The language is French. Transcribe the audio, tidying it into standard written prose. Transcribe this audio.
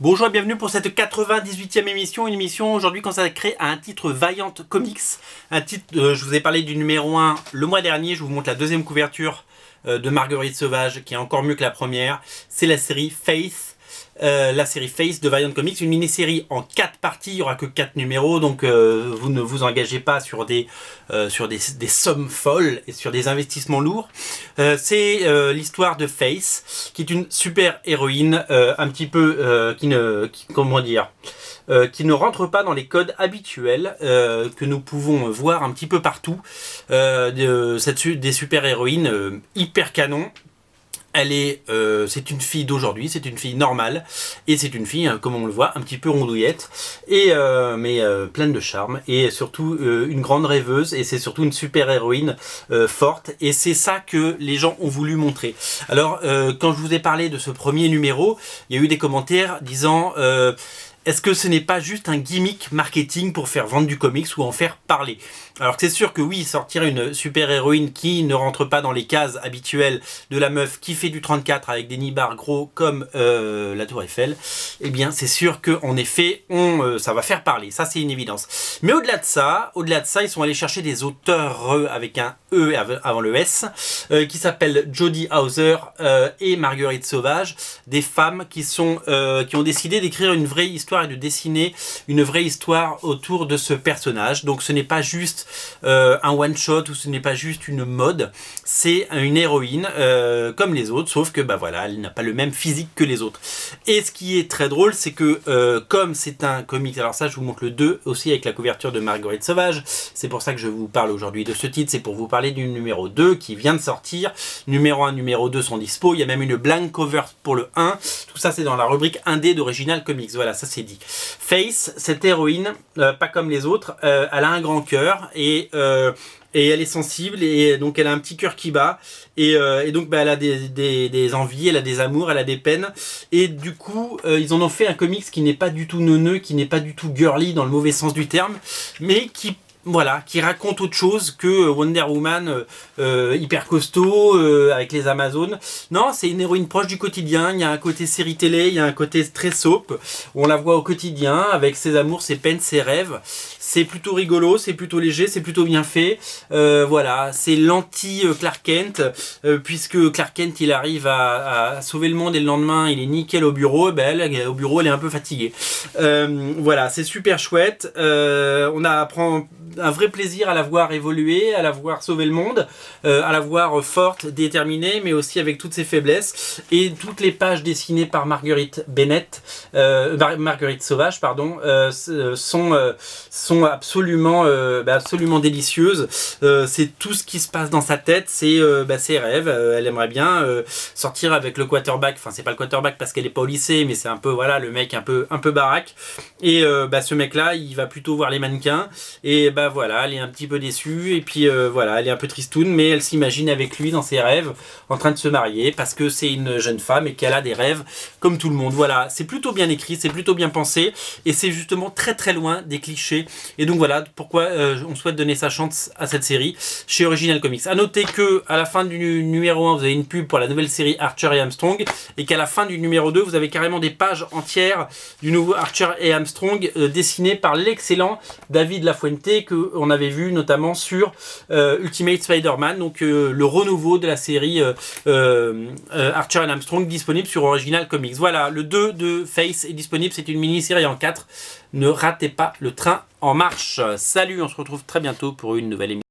Bonjour et bienvenue pour cette 98e émission, une émission aujourd'hui consacrée à un titre Valiant Comics. Un titre, je vous ai parlé du numéro 1 le mois dernier, je vous montre la deuxième couverture de Marguerite Sauvage qui est encore mieux que la première. C'est la série Faith. La série Face de Valiant Comics, une mini-série en 4 parties, il n'y aura que 4 numéros, donc vous ne vous engagez pas sur des sommes folles et sur des investissements lourds. C'est l'histoire de Face, qui est une super héroïne, un petit peu qui ne rentre pas dans les codes habituels que nous pouvons voir un petit peu partout, des super héroïnes hyper canon. C'est une fille d'aujourd'hui, c'est une fille normale, et c'est une fille, comme on le voit, un petit peu rondouillette, mais pleine de charme, et surtout une grande rêveuse, et c'est surtout une super héroïne forte, et c'est ça que les gens ont voulu montrer. Alors, quand je vous ai parlé de ce premier numéro, il y a eu des commentaires disant... est-ce que ce n'est pas juste un gimmick marketing pour faire vendre du comics ou en faire parler? Alors c'est sûr que oui, sortir une super héroïne qui ne rentre pas dans les cases habituelles de la meuf qui fait du 34 avec des nibards gros comme la Tour Eiffel, eh bien c'est sûr qu'en effet, ça va faire parler, ça c'est une évidence. Mais au-delà de ça, ils sont allés chercher des auteurs avec un E avant le S, qui s'appellent Jody Hauser et Marguerite Sauvage, des femmes qui ont décidé d'écrire une vraie histoire et de dessiner une vraie histoire autour de ce personnage. Donc ce n'est pas juste un one shot ou ce n'est pas juste une mode, c'est une héroïne comme les autres, sauf que elle n'a pas le même physique que les autres. Et ce qui est très drôle, c'est que comme c'est un comics, alors ça je vous montre le 2 aussi avec la couverture de Marguerite Sauvage, c'est pour ça que je vous parle aujourd'hui de ce titre, c'est pour vous parler du numéro 2 qui vient de sortir. Numéro 1, numéro 2 sont dispo, il y a même une blank cover pour le 1, tout ça c'est dans la rubrique indé d'Original Comics, voilà, ça c'est dit. Face, cette héroïne, pas comme les autres, elle a un grand cœur et elle est sensible et donc elle a un petit cœur qui bat et donc elle a des envies, elle a des amours, elle a des peines et du coup ils en ont fait un comics qui n'est pas du tout neuneux, qui n'est pas du tout girly dans le mauvais sens du terme, mais qui raconte autre chose que Wonder Woman hyper costaud avec les Amazones. Non, c'est une héroïne proche du quotidien, il y a un côté série télé, il y a un côté très soap, où on la voit au quotidien avec ses amours, ses peines, ses rêves. C'est plutôt rigolo, c'est plutôt léger, c'est plutôt bien fait. C'est l'anti Clark Kent, puisque Clark Kent il arrive à sauver le monde et le lendemain il est nickel au bureau, au bureau elle est un peu fatiguée. C'est super chouette. On apprend un vrai plaisir à la voir évoluer, à la voir sauver le monde, à la voir forte, déterminée, mais aussi avec toutes ses faiblesses. Et toutes les pages dessinées par Marguerite Sauvage, sont absolument délicieuses. C'est tout ce qui se passe dans sa tête, c'est ses rêves. Elle aimerait bien sortir avec le quarterback. Enfin, c'est pas le quarterback parce qu'elle est pas au lycée, mais c'est un peu le mec un peu baraque. Et ce mec-là, il va plutôt voir les mannequins. Et elle est un petit peu déçue. Et puis elle est un peu tristoune, mais elle s'imagine avec lui dans ses rêves, en train de se marier parce que c'est une jeune femme et qu'elle a des rêves comme tout le monde. Voilà, c'est plutôt bien écrit, c'est plutôt bien pensé, et c'est justement très très loin des clichés. Et donc voilà pourquoi on souhaite donner sa chance à cette série chez Original Comics. A noter que à la fin du numéro 1 vous avez une pub pour la nouvelle série Archer et Armstrong, et qu'à la fin du numéro 2 vous avez carrément des pages entières du nouveau Archer et Armstrong dessinées par l'excellent David Lafuente que on avait vu notamment sur Ultimate Spider-Man, donc le renouveau de la série Archer et Armstrong disponible sur Original Comics. Voilà, le 2 de Face est disponible, c'est une mini-série en 4. Ne ratez pas le train en marche. Salut, on se retrouve très bientôt pour une nouvelle émission.